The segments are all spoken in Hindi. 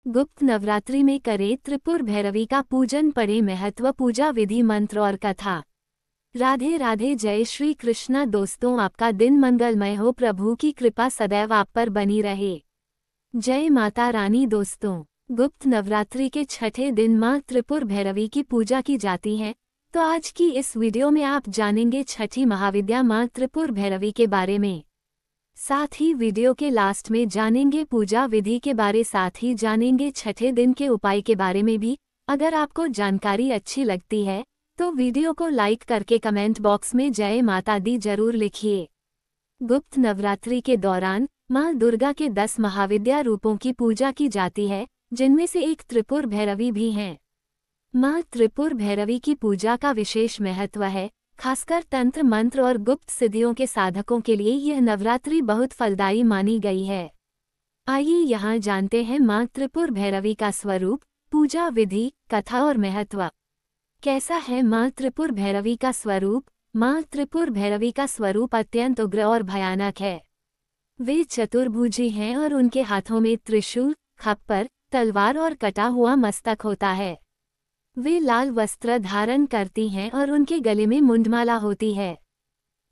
गुप्त नवरात्रि में करें त्रिपुर भैरवी का पूजन, पढ़े महत्व, पूजा विधि, मंत्र और कथा। राधे राधे, जय श्री कृष्णा। दोस्तों, आपका दिन मंगलमय हो, प्रभु की कृपा सदैव आप पर बनी रहे। जय माता रानी। दोस्तों, गुप्त नवरात्रि के छठे दिन मां त्रिपुर भैरवी की पूजा की जाती है। तो आज की इस वीडियो में आप जानेंगे छठी महाविद्या मां त्रिपुर भैरवी के बारे में। साथ ही वीडियो के लास्ट में जानेंगे पूजा विधि के बारे, साथ ही जानेंगे छठे दिन के उपाय के बारे में भी। अगर आपको जानकारी अच्छी लगती है तो वीडियो को लाइक करके कमेंट बॉक्स में जय माता दी जरूर लिखिए। गुप्त नवरात्रि के दौरान मां दुर्गा के 10 महाविद्या रूपों की पूजा की जाती है, जिनमें से एक त्रिपुर भैरवी भी हैं। मां त्रिपुर भैरवी की पूजा का विशेष महत्व है। खासकर तंत्र मंत्र और गुप्त सिद्धियों के साधकों के लिए यह नवरात्रि बहुत फलदायी मानी गई है। आइए यहाँ जानते हैं मां त्रिपुर भैरवी का स्वरूप, पूजा विधि, कथा और महत्व। कैसा है मां त्रिपुर भैरवी का स्वरूप? मां त्रिपुर भैरवी का स्वरूप अत्यंत उग्र और भयानक है। वे चतुर्भुजी हैं और उनके हाथों में त्रिशूल, खप्पर, तलवार और कटा हुआ मस्तक होता है। वे लाल वस्त्र धारण करती हैं और उनके गले में मुंडमाला होती है।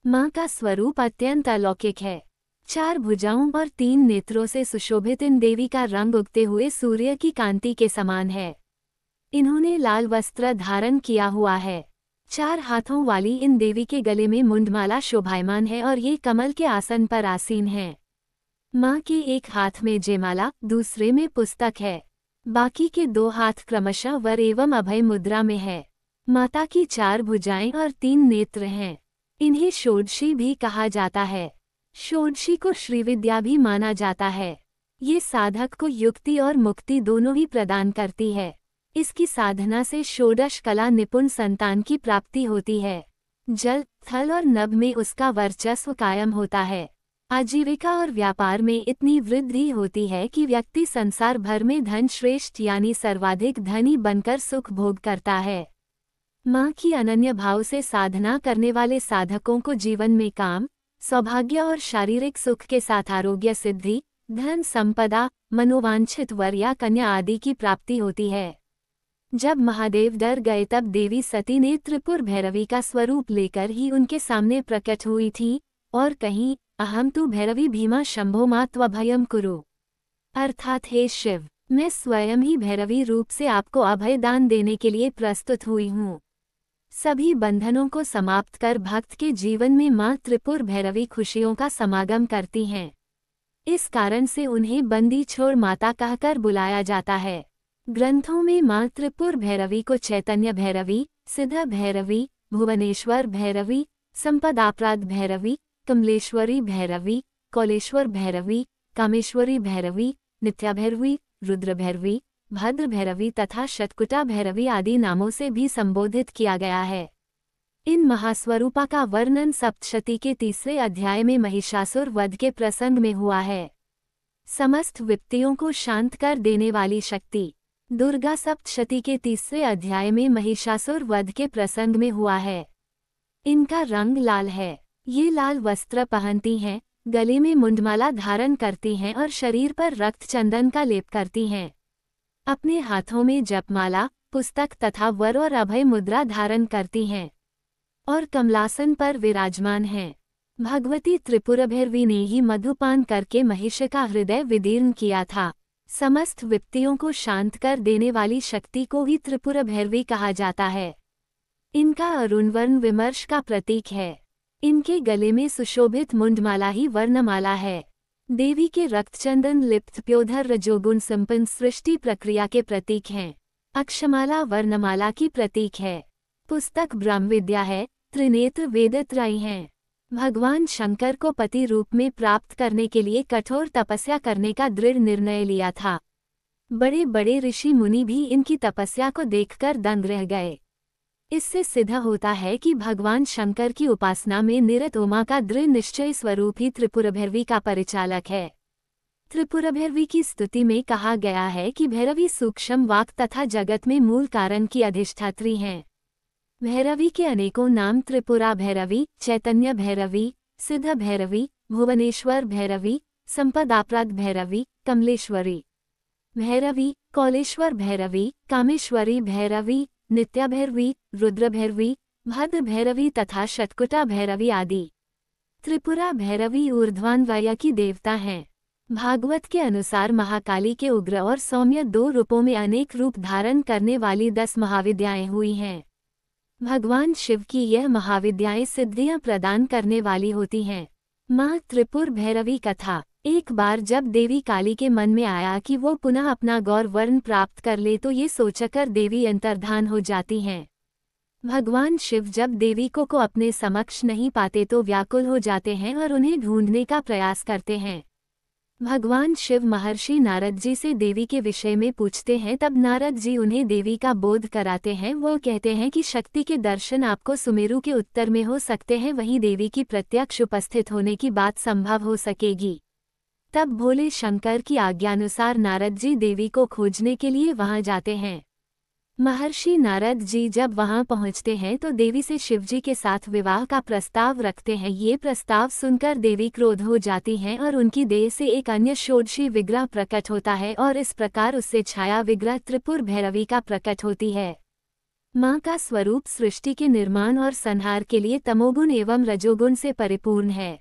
मां का स्वरूप अत्यंत अलौकिक है। 4 भुजाओं और 3 नेत्रों से सुशोभित इन देवी का रंग उगते हुए सूर्य की कांति के समान है। इन्होंने लाल वस्त्र धारण किया हुआ है। 4 हाथों वाली इन देवी के गले में मुंडमाला शोभायमान है और ये कमल के आसन पर आसीन हैं। मां के एक हाथ में जयमाला, दूसरे में पुस्तक है। बाकी के 2 हाथ क्रमशः वर एवं अभय मुद्रा में है। माता की 4 भुजाएं और 3 नेत्र हैं। इन्हें षोडशी भी कहा जाता है। षोडशी को श्रीविद्या भी माना जाता है। ये साधक को युक्ति और मुक्ति दोनों ही प्रदान करती है। इसकी साधना से षोडश कला निपुण संतान की प्राप्ति होती है। जल, थल और नभ में उसका वर्चस्व कायम होता है। आजीविका और व्यापार में इतनी वृद्धि होती है कि व्यक्ति संसार भर में धन श्रेष्ठ यानी सर्वाधिक धनी बनकर सुख भोग करता है। मां की अनन्य भाव से साधना करने वाले साधकों को जीवन में काम, सौभाग्य और शारीरिक सुख के साथ आरोग्य सिद्धि, धन संपदा, मनोवांछित वर या कन्या आदि की प्राप्ति होती है। जब महादेव डर गए तब देवी सती ने त्रिपुर भैरवी का स्वरूप लेकर ही उनके सामने प्रकट हुई थी और कहीं, अहम तु भैरवी भीमा शंभो मा त्वभयं कुरु, अर्थात हे शिव, मैं स्वयं ही भैरवी रूप से आपको अभय दान देने के लिए प्रस्तुत हुई हूँ। सभी बंधनों को समाप्त कर भक्त के जीवन में मां त्रिपुर भैरवी खुशियों का समागम करती हैं। इस कारण से उन्हें बंदी छोड़ माता कहकर बुलाया जाता है। ग्रंथों में मां त्रिपुर भैरवी को चैतन्य भैरवी, सिद्ध भैरवी, भुवनेश्वर भैरवी, संपदापराध भैरवी, कमलेश्वरी भैरवी, कौलेश्वर भैरवी, कामेश्वरी भैरवी, नित्या भैरवी, रुद्र भैरवी, भद्र भैरवी तथा शतकुटा भैरवी आदि नामों से भी संबोधित किया गया है। इन महास्वरूपा का वर्णन सप्तशती के 3 अध्याय में महिषासुर वध के प्रसंग में हुआ है। समस्त विपत्तियों को शांत कर देने वाली शक्ति दुर्गा सप्तशती के 3 अध्याय में महिषासुर वध के प्रसंग में हुआ है। इनका रंग लाल है। ये लाल वस्त्र पहनती हैं, गले में मुंडमाला धारण करती हैं और शरीर पर रक्त चंदन का लेप करती हैं। अपने हाथों में जपमाला, पुस्तक तथा वर और अभय मुद्रा धारण करती हैं और कमलासन पर विराजमान हैं। भगवती त्रिपुर भैरवी ने ही मधुपान करके महिष का हृदय विदीर्ण किया था। समस्त विपत्तियों को शांत कर देने वाली शक्ति को ही त्रिपुर भैरवी कहा जाता है। इनका अरुणवर्ण विमर्श का प्रतीक है। इनके गले में सुशोभित मुंडमाला ही वर्णमाला है। देवी के रक्तचंदन लिप्त प्योधर रजोगुण संपन्न सृष्टि प्रक्रिया के प्रतीक हैं। अक्षमाला वर्णमाला की प्रतीक है। पुस्तक ब्रह्मविद्या है। त्रिनेत्र वेदत्रयी हैं। भगवान शंकर को पति रूप में प्राप्त करने के लिए कठोर तपस्या करने का दृढ़ निर्णय लिया था। बड़े बड़े ऋषि मुनि भी इनकी तपस्या को देखकर दंग रह गए। इससे सिद्ध होता है कि भगवान शंकर की उपासना में निरत उमा का दृढ़ निश्चय स्वरूप ही त्रिपुर भैरवी का परिचालक है। त्रिपुर भैरवी की स्तुति में कहा गया है कि भैरवी सूक्ष्म वाक तथा जगत में मूल कारण की अधिष्ठात्री हैं। भैरवी के अनेकों नाम त्रिपुरा भैरवी, चैतन्य भैरवी, सिद्ध भैरवी, भुवनेश्वर भैरवी, संपदापराध भैरवी, कमलेश्वरी, भैरवी, कौलेश्वर भैरवी, कामेश्वरी भैरवी, नित्या भैरवी, रुद्र भैरवी, भद्र भैरवी तथा शतकुटा भैरवी आदि। त्रिपुरा भैरवी ऊर्ध्वान्वय की देवता हैं। भागवत के अनुसार महाकाली के उग्र और सौम्य 2 रूपों में अनेक रूप धारण करने वाली 10 महाविद्याएं हुई हैं। भगवान शिव की यह महाविद्याएं सिद्धियां प्रदान करने वाली होती हैं। माँ त्रिपुर भैरवी कथा। एक बार जब देवी काली के मन में आया कि वो पुनः अपना गौर वर्ण प्राप्त कर ले तो ये सोचकर देवी अंतर्धान हो जाती हैं। भगवान शिव जब देवी को अपने समक्ष नहीं पाते तो व्याकुल हो जाते हैं और उन्हें ढूंढने का प्रयास करते हैं। भगवान शिव महर्षि नारद जी से देवी के विषय में पूछते हैं, तब नारद जी उन्हें देवी का बोध कराते हैं। वो कहते हैं कि शक्ति के दर्शन आपको सुमेरु के उत्तर में हो सकते हैं, वहीं देवी की प्रत्यक्ष उपस्थित होने की बात संभव हो सकेगी। तब भोले शंकर की आज्ञानुसार नारद जी देवी को खोजने के लिए वहां जाते हैं। महर्षि नारद जी जब वहां पहुंचते हैं तो देवी से शिवजी के साथ विवाह का प्रस्ताव रखते हैं। ये प्रस्ताव सुनकर देवी क्रोध हो जाती हैं और उनकी देह से एक अन्य षोडशी विग्रह प्रकट होता है और इस प्रकार उससे छाया विग्रह त्रिपुर भैरवी का प्रकट होती है। माँ का स्वरूप सृष्टि के निर्माण और संहार के लिए तमोगुण एवं रजोगुण से परिपूर्ण है।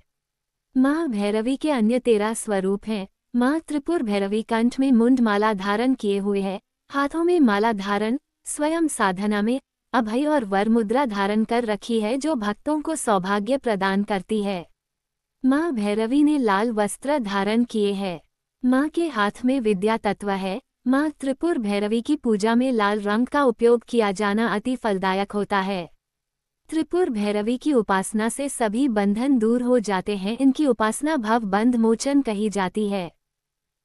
माँ भैरवी के अन्य 13 स्वरूप हैं। माँ त्रिपुर भैरवी कंठ में मुंड माला धारण किए हुए है, हाथों में माला धारण, स्वयं साधना में अभय और वर मुद्रा धारण कर रखी है जो भक्तों को सौभाग्य प्रदान करती है। माँ भैरवी ने लाल वस्त्र धारण किए हैं। माँ के हाथ में विद्या तत्व है। माँ त्रिपुर भैरवी की पूजा में लाल रंग का उपयोग किया जाना अति फलदायक होता है। त्रिपुर भैरवी की उपासना से सभी बंधन दूर हो जाते हैं। इनकी उपासना भव बंध मोचन कही जाती है।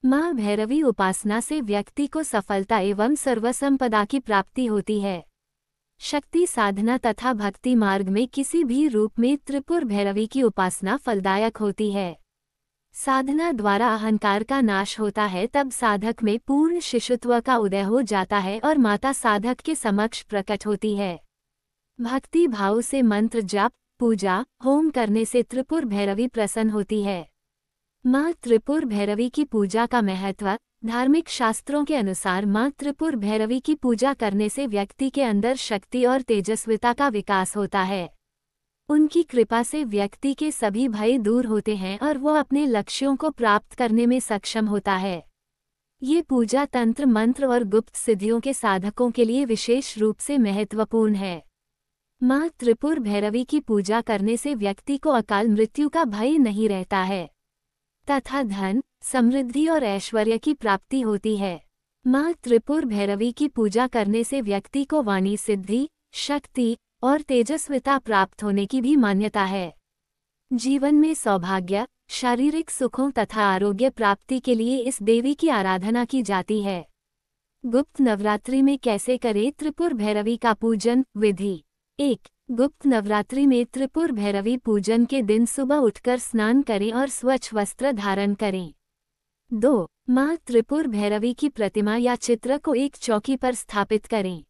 माँ भैरवी उपासना से व्यक्ति को सफलता एवं सर्वसंपदा की प्राप्ति होती है। शक्ति साधना तथा भक्ति मार्ग में किसी भी रूप में त्रिपुर भैरवी की उपासना फलदायक होती है। साधना द्वारा अहंकार का नाश होता है, तब साधक में पूर्ण शिशुत्व का उदय हो जाता है और माता साधक के समक्ष प्रकट होती है। भक्ति भाव से मंत्र जाप, पूजा, होम करने से त्रिपुर भैरवी प्रसन्न होती है। माँ त्रिपुर भैरवी की पूजा का महत्व। धार्मिक शास्त्रों के अनुसार माँ त्रिपुर भैरवी की पूजा करने से व्यक्ति के अंदर शक्ति और तेजस्विता का विकास होता है। उनकी कृपा से व्यक्ति के सभी भय दूर होते हैं और वो अपने लक्ष्यों को प्राप्त करने में सक्षम होता है। ये पूजा तंत्र मंत्र और गुप्त सिद्धियों के साधकों के लिए विशेष रूप से महत्वपूर्ण है। माँ त्रिपुर भैरवी की पूजा करने से व्यक्ति को अकाल मृत्यु का भय नहीं रहता है तथा धन, समृद्धि और ऐश्वर्य की प्राप्ति होती है। माँ त्रिपुर भैरवी की पूजा करने से व्यक्ति को वाणी सिद्धि, शक्ति और तेजस्विता प्राप्त होने की भी मान्यता है। जीवन में सौभाग्य, शारीरिक सुखों तथा आरोग्य प्राप्ति के लिए इस देवी की आराधना की जाती है। गुप्त नवरात्रि में कैसे करें त्रिपुर भैरवी का पूजन? विधि 1. गुप्त नवरात्रि में त्रिपुर भैरवी पूजन के दिन सुबह उठकर स्नान करें और स्वच्छ वस्त्र धारण करें। 2. माँ त्रिपुर भैरवी की प्रतिमा या चित्र को एक चौकी पर स्थापित करें।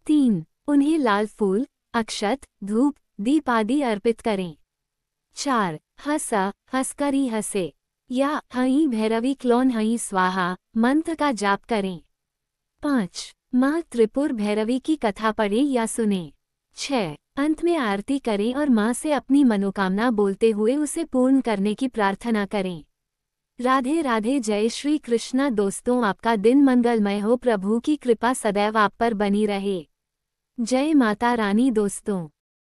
3. उन्हें लाल फूल, अक्षत, धूप, दीप आदि अर्पित करें। 4. हंसकरी हंसे या हई भैरवी क्लोन हई स्वाहा मंत्र का जाप करें। 5. माँ त्रिपुर भैरवी की कथा पढ़ें या सुनें। 6. अंत में आरती करें और माँ से अपनी मनोकामना बोलते हुए उसे पूर्ण करने की प्रार्थना करें। राधे राधे। जय श्री कृष्णा। दोस्तों, आपका दिन मंगलमय हो। प्रभु की कृपा सदैव आप पर बनी रहे। जय माता रानी। दोस्तों।